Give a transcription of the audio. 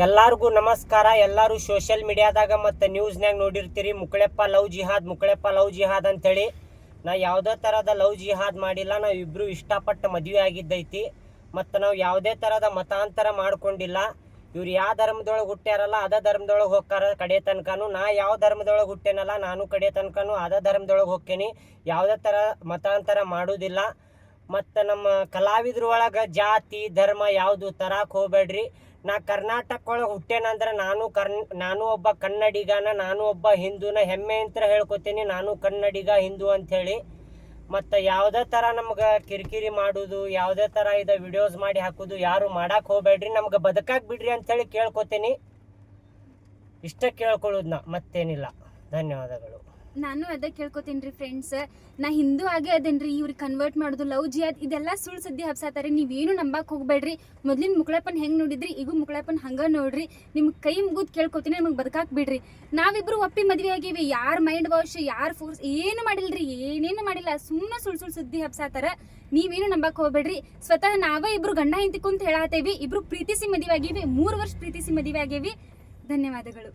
ಎಲ್ಲರಿಗೂ ನಮಸ್ಕಾರ. ಎಲ್ಲರೂ ಸೋಷಿಯಲ್ ಮೀಡಿಯಾದಾಗ ಮತ್ತು ನ್ಯೂಸ್ನಾಗ ನೋಡಿರ್ತೀರಿ ಮುಕ್ಕಳೆಪ್ಪ ಲವ್ ಜಿಹಾದ್ ಅಂತೇಳಿ. ನಾ ಯಾವುದೇ ಥರದ ಲವ್ ಜಿಹಾದ್ ಮಾಡಿಲ್ಲ. ನಾವು ಇಬ್ಬರು ಇಷ್ಟಪಟ್ಟು ಮದುವೆ ಆಗಿದ್ದೈತಿ ಮತ್ತು ನಾವು ಯಾವುದೇ ಥರದ ಮತಾಂತರ ಮಾಡ್ಕೊಂಡಿಲ್ಲ. ಇವ್ರು ಯಾವ ಧರ್ಮದೊಳಗೆ ಹುಟ್ಟ್ಯಾರಲ್ಲ ಅದೇ ಧರ್ಮದೊಳಗೆ ಹೋಗ್ತಾರ ಕಡೆ ತನಕನೂ. ನಾ ಯಾವ ಧರ್ಮದೊಳಗೆ ಹುಟ್ಟೇನಲ್ಲ ನಾನು ಕಡೆ ತನಕನೂ ಅದೇ ಧರ್ಮದೊಳಗೆ ಹೋಗ್ತೇನೆ. ಯಾವುದೇ ಥರ ಮತಾಂತರ ಮಾಡೋದಿಲ್ಲ. ಮತ್ತು ನಮ್ಮ ಕಲಾವಿದ್ರ ಒಳಗೆ ಜಾತಿ ಧರ್ಮ ಯಾವುದು ತರಕ್ಕೆ ಹೋಗ್ಬೇಡ್ರಿ. ನಾ ಕರ್ನಾಟಕ ಒಳಗೆ ಹುಟ್ಟೇನಂದ್ರೆ ನಾನು ಒಬ್ಬ ಕನ್ನಡಿಗನ, ನಾನು ಒಬ್ಬ ಹಿಂದೂನ ಹೆಮ್ಮೆ ಅಂತ ಹೇಳ್ಕೊತೀನಿ. ನಾನು ಕನ್ನಡಿಗ ಹಿಂದೂ ಅಂಥೇಳಿ. ಮತ್ತು ಯಾವುದೇ ಥರ ನಮ್ಗೆ ಕಿರಿಕಿರಿ ಮಾಡೋದು, ಯಾವುದೇ ಥರ ಇದು ವಿಡಿಯೋಸ್ ಮಾಡಿ ಹಾಕೋದು ಯಾರು ಮಾಡಕ್ಕೆ ಹೋಗ್ಬೇಡ್ರಿ. ನಮ್ಗೆ ಬದುಕಾಕ್ ಬಿಡ್ರಿ ಅಂಥೇಳಿ ಕೇಳ್ಕೊತೀನಿ. ಇಷ್ಟ ಕೇಳ್ಕೊಳ್ಳೋದು ನಾ, ಮತ್ತೇನಿಲ್ಲ. ಧನ್ಯವಾದಗಳು. ನಾನು ಅದೇ ಕೇಳ್ಕೊತೀನಿ ರೀ ಫ್ರೆಂಡ್ಸ್. ನಾ ಹಿಂದೂ ಆಗೇ ಅದೇನ್ರಿ. ಇವ್ರಿಗೆ ಕನ್ವರ್ಟ್ ಮಾಡೋದು ಲವ್ ಜಿಹಾದ್ ಇದೆಲ್ಲ ಸುಳ್ಳು ಸುದ್ದಿ ಹಬ್ಸಾತಾರೆ. ನೀವೇನು ನಂಬಕ್ಕೆ ಹೋಗ್ಬೇಡ್ರಿ. ಮೊದ್ಲಿನ ಮುಕ್ಕಳಪ್ಪನ ಹೆಂಗೆ ನೋಡಿದ್ರಿ ಈಗ ಮುಕ್ಕಳಪ್ಪನ ಹಂಗೆ ನೋಡ್ರಿ. ನಿಮ್ಗೆ ಕೈ ಮುಗಿದು ಕೇಳ್ಕೊತೀನಿ, ನಮಗೆ ಬದುಕಾಕ್ ಬಿಡ್ರಿ. ನಾವಿಬ್ರು ಒಪ್ಪಿ ಮದುವೆ ಆಗೀವಿ. ಯಾರು ಮೈಂಡ್ ವಾಶ್ ಯಾರು ಫೋರ್ಸ್ ಏನು ಮಾಡಿಲ್ರಿ, ಏನೇನು ಮಾಡಿಲ್ಲ. ಸುಮ್ಮನೆ ಸುಳ್ಳು ಸುದ್ದಿ ಹಬ್ಸಾತಾರ. ನೀವೇನು ನಂಬಕ್ಕೆ ಹೋಗ್ಬೇಡ್ರಿ. ಸ್ವತಃ ನಾವೇ ಇಬ್ರು ಗಂಡ ಹೆಂಡತಿ ಕುಂತ ಹೇಳತ್ತೇವಿ. ಇಬ್ರು ಪ್ರೀತಿಸಿ ಮದುವೆ ಆಗೀವಿ. 3 ವರ್ಷ ಪ್ರೀತಿಸಿ ಮದುವೆ ಆಗೇವಿ. ಧನ್ಯವಾದಗಳು.